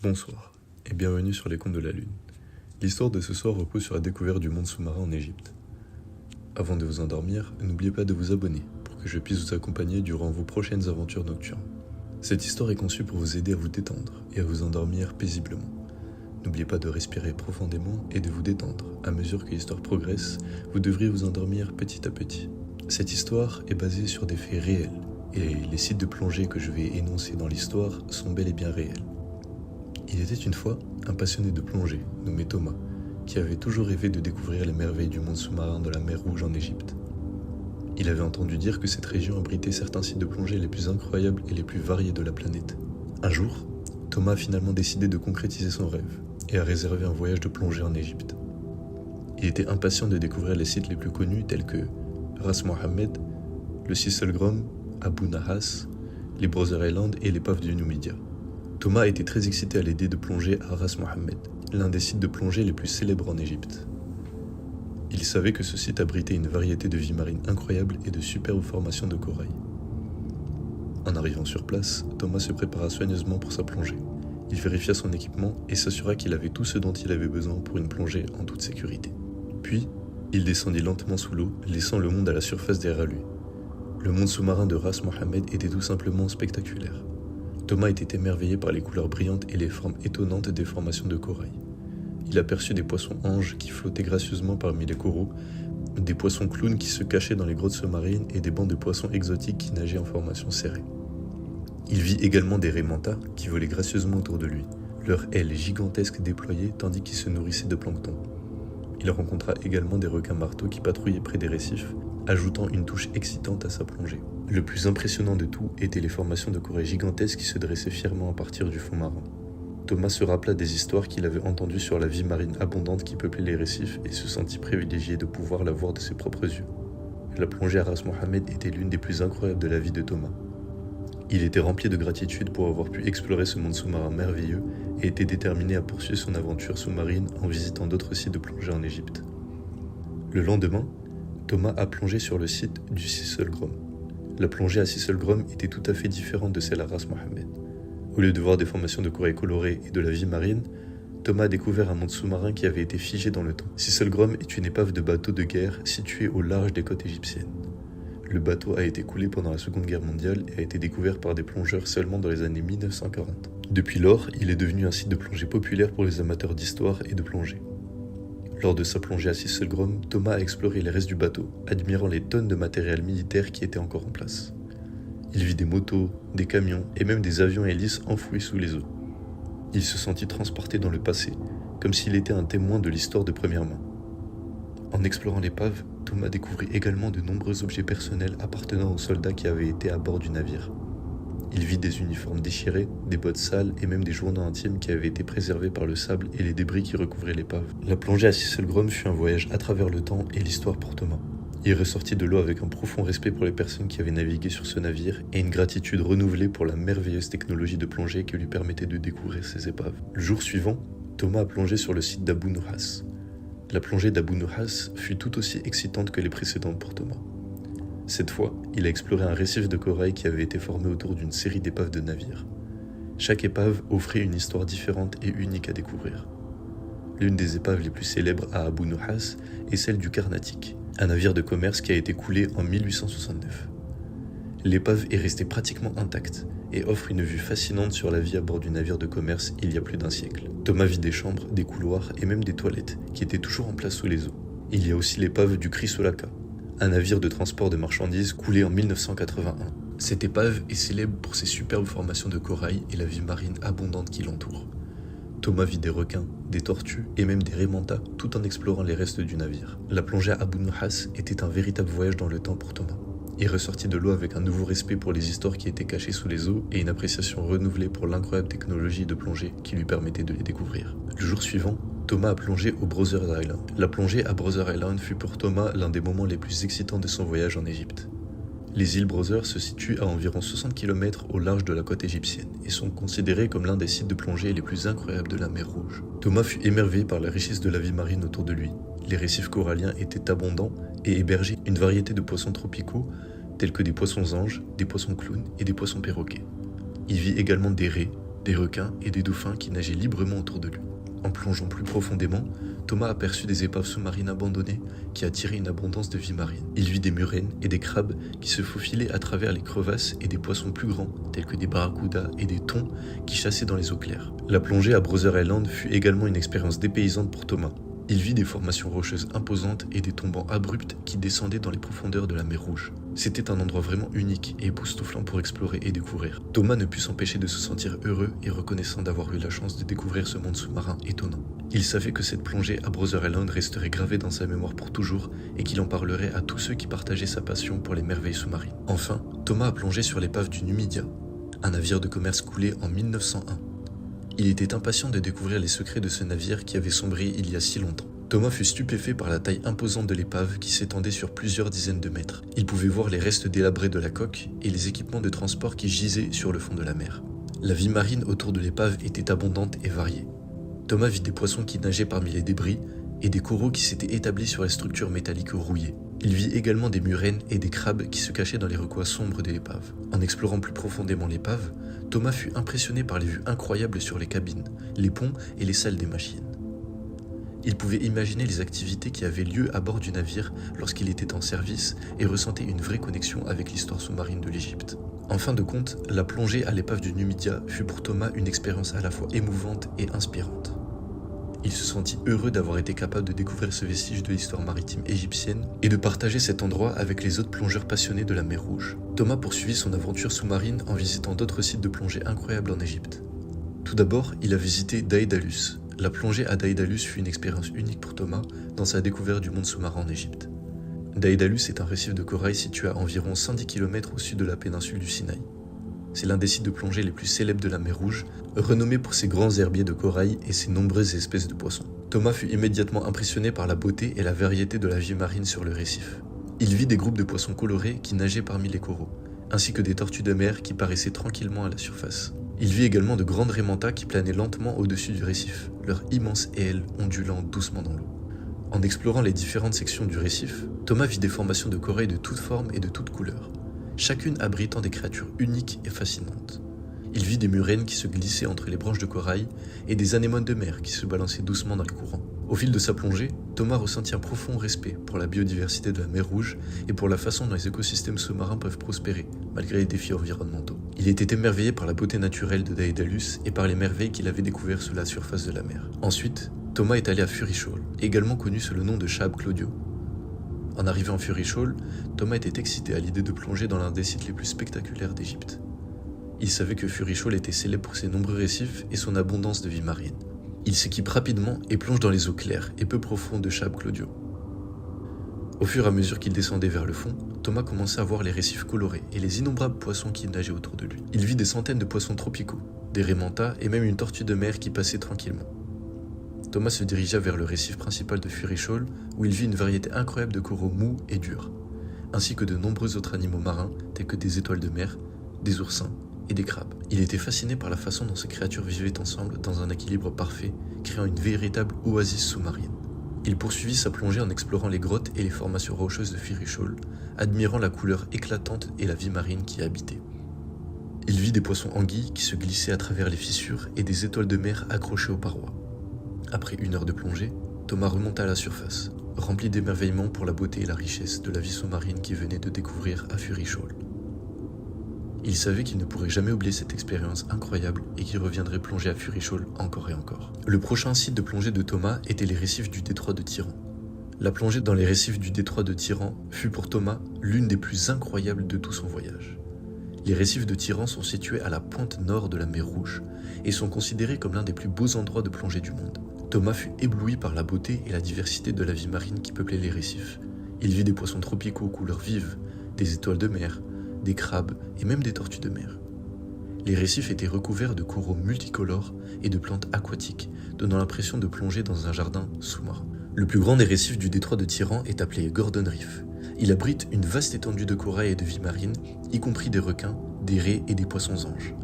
Bonsoir, et bienvenue sur les Contes de la Lune. L'histoire de ce soir repose sur la découverte du monde sous-marin en Égypte. Avant de vous endormir, n'oubliez pas de vous abonner pour que je puisse vous accompagner durant vos prochaines aventures nocturnes. Cette histoire est conçue pour vous aider à vous détendre et à vous endormir paisiblement. N'oubliez pas de respirer profondément et de vous détendre. À mesure que l'histoire progresse, vous devriez vous endormir petit à petit. Cette histoire est basée sur des faits réels, et les sites de plongée que je vais énoncer dans l'histoire sont bel et bien réels. Il était une fois un passionné de plongée, nommé Thomas, qui avait toujours rêvé de découvrir les merveilles du monde sous-marin de la mer Rouge en Égypte. Il avait entendu dire que cette région abritait certains sites de plongée les plus incroyables et les plus variés de la planète. Un jour, Thomas a finalement décidé de concrétiser son rêve et a réservé un voyage de plongée en Égypte. Il était impatient de découvrir les sites les plus connus tels que Ras Mohammed, le Sisal Grom, Abu Nahas, les Brother Island et l'épave du Numidia. Thomas était très excité à l'idée de plonger à Ras Mohammed, l'un des sites de plongée les plus célèbres en Égypte. Il savait que ce site abritait une variété de vie marine incroyable et de superbes formations de corail. En arrivant sur place, Thomas se prépara soigneusement pour sa plongée. Il vérifia son équipement et s'assura qu'il avait tout ce dont il avait besoin pour une plongée en toute sécurité. Puis, il descendit lentement sous l'eau, laissant le monde à la surface derrière lui. Le monde sous-marin de Ras Mohammed était tout simplement spectaculaire. Thomas était émerveillé par les couleurs brillantes et les formes étonnantes des formations de corail. Il aperçut des poissons anges qui flottaient gracieusement parmi les coraux, des poissons clowns qui se cachaient dans les grottes sous-marines et des bancs de poissons exotiques qui nageaient en formation serrée. Il vit également des raies mantas qui volaient gracieusement autour de lui, leurs ailes gigantesques déployées tandis qu'ils se nourrissaient de plancton. Il rencontra également des requins marteaux qui patrouillaient près des récifs, ajoutant une touche excitante à sa plongée. Le plus impressionnant de tout étaient les formations de corail gigantesques qui se dressaient fièrement à partir du fond marin. Thomas se rappela des histoires qu'il avait entendues sur la vie marine abondante qui peuplait les récifs et se sentit privilégié de pouvoir la voir de ses propres yeux. La plongée à Ras Mohammed était l'une des plus incroyables de la vie de Thomas. Il était rempli de gratitude pour avoir pu explorer ce monde sous-marin merveilleux et était déterminé à poursuivre son aventure sous-marine en visitant d'autres sites de plongée en Égypte. Le lendemain, Thomas a plongé sur le site du Sisal Grom. La plongée à Sisal Grom était tout à fait différente de celle à Ras Mohammed. Au lieu de voir des formations de corail colorées et de la vie marine, Thomas a découvert un monde sous-marin qui avait été figé dans le temps. Sisal Grom est une épave de bateau de guerre située au large des côtes égyptiennes. Le bateau a été coulé pendant la Seconde Guerre mondiale et a été découvert par des plongeurs seulement dans les années 1940. Depuis lors, il est devenu un site de plongée populaire pour les amateurs d'histoire et de plongée. Lors de sa plongée à Sisal Grom, Thomas a exploré les restes du bateau, admirant les tonnes de matériel militaire qui étaient encore en place. Il vit des motos, des camions et même des avions hélices enfouis sous les eaux. Il se sentit transporté dans le passé, comme s'il était un témoin de l'histoire de première main. En explorant l'épave, Thomas découvrit également de nombreux objets personnels appartenant aux soldats qui avaient été à bord du navire. Il vit des uniformes déchirés, des bottes sales et même des journaux intimes qui avaient été préservés par le sable et les débris qui recouvraient l'épave. La plongée à Sisal Grom fut un voyage à travers le temps et l'histoire pour Thomas. Il ressortit de l'eau avec un profond respect pour les personnes qui avaient navigué sur ce navire et une gratitude renouvelée pour la merveilleuse technologie de plongée qui lui permettait de découvrir ces épaves. Le jour suivant, Thomas a plongé sur le site d'Abu Nahas. La plongée d'Abu Nahas fut tout aussi excitante que les précédentes pour Thomas. Cette fois, il a exploré un récif de corail qui avait été formé autour d'une série d'épaves de navires. Chaque épave offrait une histoire différente et unique à découvrir. L'une des épaves les plus célèbres à Abu Nahas est celle du Carnatic, un navire de commerce qui a été coulé en 1869. L'épave est restée pratiquement intacte et offre une vue fascinante sur la vie à bord du navire de commerce il y a plus d'un siècle. Thomas vit des chambres, des couloirs et même des toilettes qui étaient toujours en place sous les eaux. Il y a aussi l'épave du Chrysolaka, un navire de transport de marchandises coulé en 1981. Cette épave est célèbre pour ses superbes formations de corail et la vie marine abondante qui l'entoure. Thomas vit des requins, des tortues et même des raies mantas tout en explorant les restes du navire. La plongée à Abu Nahas était un véritable voyage dans le temps pour Thomas. Il ressortit de l'eau avec un nouveau respect pour les histoires qui étaient cachées sous les eaux et une appréciation renouvelée pour l'incroyable technologie de plongée qui lui permettait de les découvrir. Le jour suivant, Thomas a plongé au Brother Island. La plongée à Brother Island fut pour Thomas l'un des moments les plus excitants de son voyage en Égypte. Les îles Brother se situent à environ 60 km au large de la côte égyptienne et sont considérées comme l'un des sites de plongée les plus incroyables de la mer Rouge. Thomas fut émerveillé par la richesse de la vie marine autour de lui. Les récifs coralliens étaient abondants et hébergeaient une variété de poissons tropicaux tels que des poissons anges, des poissons clowns et des poissons perroquets. Il vit également des raies, des requins et des dauphins qui nageaient librement autour de lui. En plongeant plus profondément, Thomas aperçut des épaves sous-marines abandonnées qui attiraient une abondance de vie marine. Il vit des murènes et des crabes qui se faufilaient à travers les crevasses et des poissons plus grands, tels que des barracudas et des thons qui chassaient dans les eaux claires. La plongée à Brother Island fut également une expérience dépaysante pour Thomas. Il vit des formations rocheuses imposantes et des tombants abrupts qui descendaient dans les profondeurs de la mer Rouge. C'était un endroit vraiment unique et époustouflant pour explorer et découvrir. Thomas ne put s'empêcher de se sentir heureux et reconnaissant d'avoir eu la chance de découvrir ce monde sous-marin étonnant. Il savait que cette plongée à Brother Island resterait gravée dans sa mémoire pour toujours et qu'il en parlerait à tous ceux qui partageaient sa passion pour les merveilles sous-marines. Enfin, Thomas a plongé sur l'épave du Numidia, un navire de commerce coulé en 1901. Il était impatient de découvrir les secrets de ce navire qui avait sombré il y a si longtemps. Thomas fut stupéfait par la taille imposante de l'épave qui s'étendait sur plusieurs dizaines de mètres. Il pouvait voir les restes délabrés de la coque et les équipements de transport qui gisaient sur le fond de la mer. La vie marine autour de l'épave était abondante et variée. Thomas vit des poissons qui nageaient parmi les débris et des coraux qui s'étaient établis sur les structures métalliques rouillées. Il vit également des murènes et des crabes qui se cachaient dans les recoins sombres de l'épave. En explorant plus profondément l'épave, Thomas fut impressionné par les vues incroyables sur les cabines, les ponts et les salles des machines. Il pouvait imaginer les activités qui avaient lieu à bord du navire lorsqu'il était en service et ressentait une vraie connexion avec l'histoire sous-marine de l'Égypte. En fin de compte, la plongée à l'épave du Numidia fut pour Thomas une expérience à la fois émouvante et inspirante. Il se sentit heureux d'avoir été capable de découvrir ce vestige de l'histoire maritime égyptienne et de partager cet endroit avec les autres plongeurs passionnés de la mer Rouge. Thomas poursuivit son aventure sous-marine en visitant d'autres sites de plongée incroyables en Égypte. Tout d'abord, il a visité Daïdalus. La plongée à Daïdalus fut une expérience unique pour Thomas dans sa découverte du monde sous-marin en Égypte. Daïdalus est un récif de corail situé à environ 110 km au sud de la péninsule du Sinaï. C'est l'un des sites de plongée les plus célèbres de la mer Rouge, renommé pour ses grands herbiers de corail et ses nombreuses espèces de poissons. Thomas fut immédiatement impressionné par la beauté et la variété de la vie marine sur le récif. Il vit des groupes de poissons colorés qui nageaient parmi les coraux, ainsi que des tortues de mer qui paraissaient tranquillement à la surface. Il vit également de grandes raimentas qui planaient lentement au-dessus du récif, leurs immenses ailes ondulant doucement dans l'eau. En explorant les différentes sections du récif, Thomas vit des formations de corail de toutes formes et de toutes couleurs, chacune abritant des créatures uniques et fascinantes. Il vit des murènes qui se glissaient entre les branches de corail et des anémones de mer qui se balançaient doucement dans les courants. Au fil de sa plongée, Thomas ressentit un profond respect pour la biodiversité de la mer Rouge et pour la façon dont les écosystèmes sous-marins peuvent prospérer, malgré les défis environnementaux. Il était émerveillé par la beauté naturelle de Daïdalus et par les merveilles qu'il avait découvertes sous la surface de la mer. Ensuite, Thomas est allé à Fury Shoal, également connu sous le nom de Shahab Claudio. En arrivant à Fury Shoal, Thomas était excité à l'idée de plonger dans l'un des sites les plus spectaculaires d'Égypte. Il savait que Fury Shoal était célèbre pour ses nombreux récifs et son abondance de vie marine. Il s'équipe rapidement et plonge dans les eaux claires et peu profondes de Shahab Claudio. Au fur et à mesure qu'il descendait vers le fond, Thomas commençait à voir les récifs colorés et les innombrables poissons qui nageaient autour de lui. Il vit des centaines de poissons tropicaux, des raimentas et même une tortue de mer qui passait tranquillement. Thomas se dirigea vers le récif principal de Fury Shoal où il vit une variété incroyable de coraux mous et durs, ainsi que de nombreux autres animaux marins tels que des étoiles de mer, des oursins et des crabes. Il était fasciné par la façon dont ces créatures vivaient ensemble dans un équilibre parfait, créant une véritable oasis sous-marine. Il poursuivit sa plongée en explorant les grottes et les formations rocheuses de Fury Shoal, admirant la couleur éclatante et la vie marine qui y habitait. Il vit des poissons anguilles qui se glissaient à travers les fissures et des étoiles de mer accrochées aux parois. Après 1 heure de plongée, Thomas remonta à la surface, rempli d'émerveillement pour la beauté et la richesse de la vie sous-marine qu'il venait de découvrir à Fury Shoal. Il savait qu'il ne pourrait jamais oublier cette expérience incroyable et qu'il reviendrait plonger à Fury Shoal encore et encore. Le prochain site de plongée de Thomas était les récifs du détroit de Tiran. La plongée dans les récifs du détroit de Tiran fut pour Thomas l'une des plus incroyables de tout son voyage. Les récifs de Tiran sont situés à la pointe nord de la mer Rouge et sont considérés comme l'un des plus beaux endroits de plongée du monde. Thomas fut ébloui par la beauté et la diversité de la vie marine qui peuplait les récifs. Il vit des poissons tropicaux aux couleurs vives, des étoiles de mer, des crabes et même des tortues de mer. Les récifs étaient recouverts de coraux multicolores et de plantes aquatiques, donnant l'impression de plonger dans un jardin sous-marin. Le plus grand des récifs du détroit de Tiran est appelé Gordon Reef. Il abrite une vaste étendue de corail et de vie marine, y compris des requins, des raies et des poissons-anges.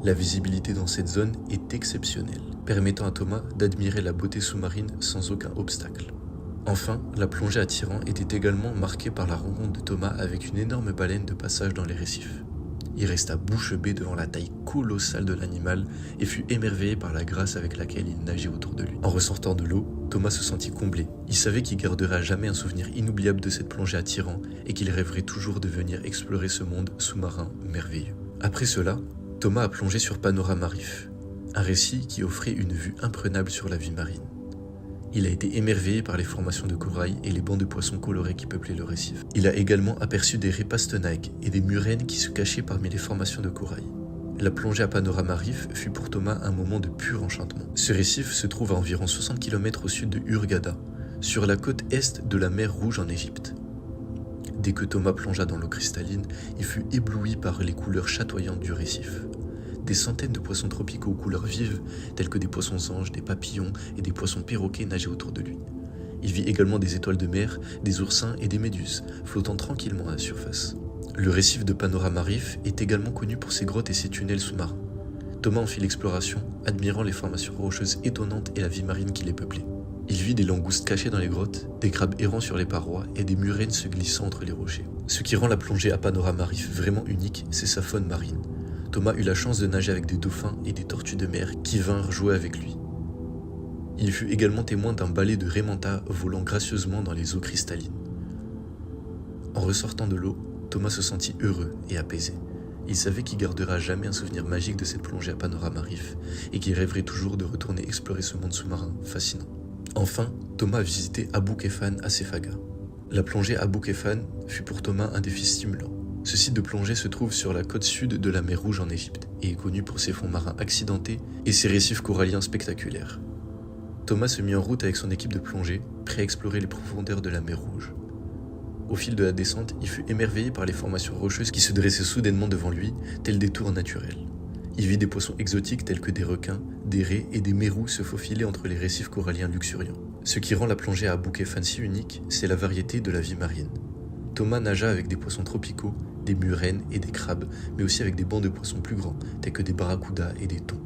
La visibilité dans cette zone est exceptionnelle, permettant à Thomas d'admirer la beauté sous-marine sans aucun obstacle. Enfin, la plongée à Tiran était également marquée par la rencontre de Thomas avec une énorme baleine de passage dans les récifs. Il resta bouche bée devant la taille colossale de l'animal et fut émerveillé par la grâce avec laquelle il nageait autour de lui. En ressortant de l'eau, Thomas se sentit comblé. Il savait qu'il garderait à jamais un souvenir inoubliable de cette plongée attirante et qu'il rêverait toujours de venir explorer ce monde sous-marin merveilleux. Après cela, Thomas a plongé sur Panorama Reef, un récit qui offrait une vue imprenable sur la vie marine. Il a été émerveillé par les formations de corail et les bancs de poissons colorés qui peuplaient le récif. Il a également aperçu des raies pastenagues et des murènes qui se cachaient parmi les formations de corail. La plongée à Panorama Reef fut pour Thomas un moment de pur enchantement. Ce récif se trouve à environ 60 km au sud de Hurghada, sur la côte est de la mer Rouge en Égypte. Dès que Thomas plongea dans l'eau cristalline, il fut ébloui par les couleurs chatoyantes du récif. Des centaines de poissons tropicaux aux couleurs vives, tels que des poissons-anges, des papillons et des poissons perroquets nageaient autour de lui. Il vit également des étoiles de mer, des oursins et des méduses, flottant tranquillement à la surface. Le récif de Panorama Reef est également connu pour ses grottes et ses tunnels sous-marins. Thomas en fit l'exploration, admirant les formations rocheuses étonnantes et la vie marine qui les peuplait. Il vit des langoustes cachées dans les grottes, des crabes errants sur les parois et des murènes se glissant entre les rochers. Ce qui rend la plongée à Panorama Reef vraiment unique, c'est sa faune marine. Thomas eut la chance de nager avec des dauphins et des tortues de mer qui vinrent jouer avec lui. Il fut également témoin d'un balai de raies manta volant gracieusement dans les eaux cristallines. En ressortant de l'eau, Thomas se sentit heureux et apaisé. Il savait qu'il gardera à jamais un souvenir magique de cette plongée à Panorama Reef et qu'il rêverait toujours de retourner explorer ce monde sous-marin fascinant. Enfin, Thomas a visité Abou Kefan à Sefaga. La plongée à Abou Kefan fut pour Thomas un défi stimulant. Ce site de plongée se trouve sur la côte sud de la mer Rouge en Égypte et est connu pour ses fonds marins accidentés et ses récifs coralliens spectaculaires. Thomas se mit en route avec son équipe de plongée, prêt à explorer les profondeurs de la mer Rouge. Au fil de la descente, il fut émerveillé par les formations rocheuses qui se dressaient soudainement devant lui, telles des tours naturelles. Il vit des poissons exotiques tels que des requins, des raies et des mérous se faufiler entre les récifs coralliens luxuriants. Ce qui rend la plongée à Abou Kefan si unique, c'est la variété de la vie marine. Thomas nagea avec des poissons tropicaux, des murènes et des crabes, mais aussi avec des bancs de poissons plus grands, tels que des barracudas et des thons.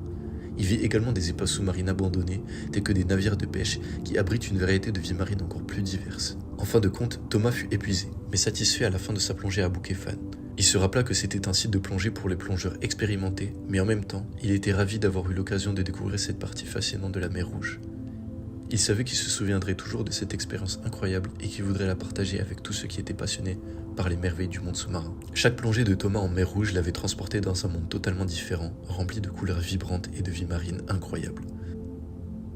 Il vit également des épaves sous-marines abandonnées, tels que des navires de pêche, qui abritent une variété de vie marine encore plus diverse. En fin de compte, Thomas fut épuisé, mais satisfait à la fin de sa plongée à Abou Kefan. Il se rappela que c'était un site de plongée pour les plongeurs expérimentés, mais en même temps, il était ravi d'avoir eu l'occasion de découvrir cette partie fascinante de la mer Rouge. Il savait qu'il se souviendrait toujours de cette expérience incroyable et qu'il voudrait la partager avec tous ceux qui étaient passionnés par les merveilles du monde sous-marin. Chaque plongée de Thomas en mer Rouge l'avait transporté dans un monde totalement différent, rempli de couleurs vibrantes et de vie marine incroyables.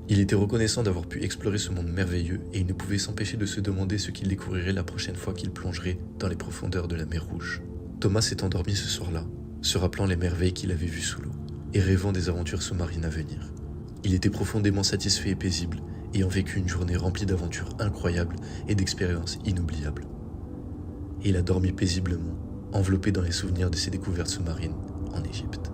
Il était reconnaissant d'avoir pu explorer ce monde merveilleux et il ne pouvait s'empêcher de se demander ce qu'il découvrirait la prochaine fois qu'il plongerait dans les profondeurs de la mer Rouge. Thomas s'est endormi ce soir-là, se rappelant les merveilles qu'il avait vues sous l'eau et rêvant des aventures sous-marines à venir. Il était profondément satisfait et paisible, ayant vécu une journée remplie d'aventures incroyables et d'expériences inoubliables. Et il a dormi paisiblement, enveloppé dans les souvenirs de ses découvertes sous-marines en Égypte.